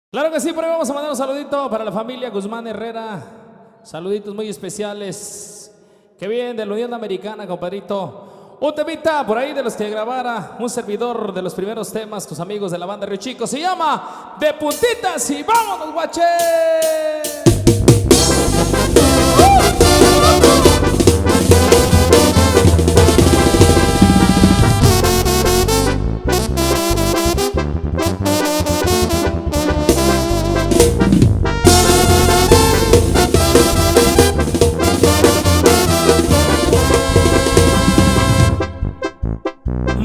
Claro que sí, por ahí vamos a mandar un saludito para la familia Guzmán Herrera. Saluditos muy especiales. Que vienen de la Unión Americana, compadrito. Un temita por ahí de los que grabara un servidor de los primeros temas, tus amigos de la banda Río Chico. Se llama De Puntitas y vámonos, guache.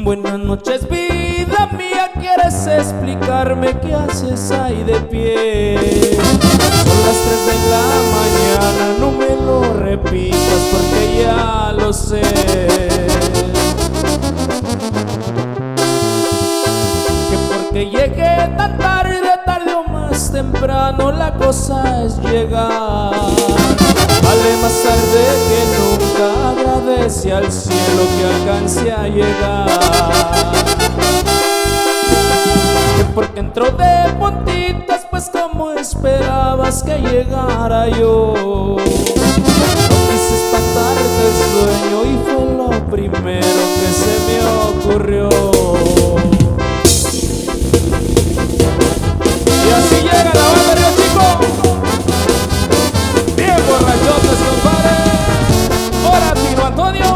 Buenas noches, vida mía, ¿quieres explicarme qué haces ahí de pie? Son las 3 de la mañana, no me lo repitas porque ya lo sé. Que porque llegué tan tarde, tarde o más temprano, la cosa es llegar. Vale más tarde que nunca, agradece al cielo que alcance a llegar. Que porque entró de puntitas, pues como esperabas que llegara yo. No quise espantarte el sueño y fue lo primero que se me ocurrió. Y así llega la banda Río Chico. Bien borrachotes, compadre. Ahora Tino Antonio.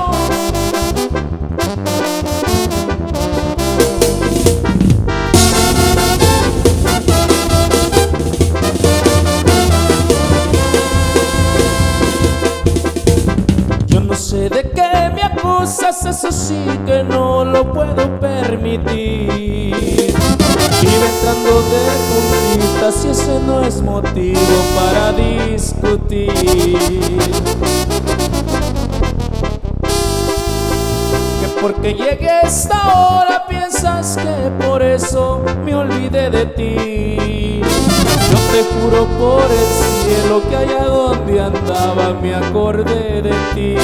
Yo no sé de qué me acusas, eso sí que no lo puedo permitir. Iba entrando de puntitas y ese no es motivo para discutir. Que porque llegué a esta hora piensas que por eso me olvidé de ti. Yo te juro por el cielo que allá donde andaba me acordé de ti.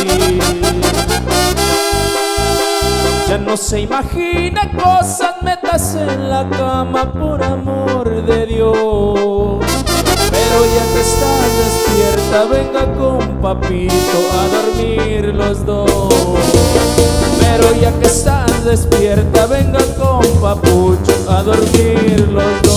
Ya no se imagina cosas, metas en la cama por amor de Dios. Pero ya que estás despierta, venga con papito a dormir los dos. Pero ya que estás despierta, venga con papucho a dormir los dos.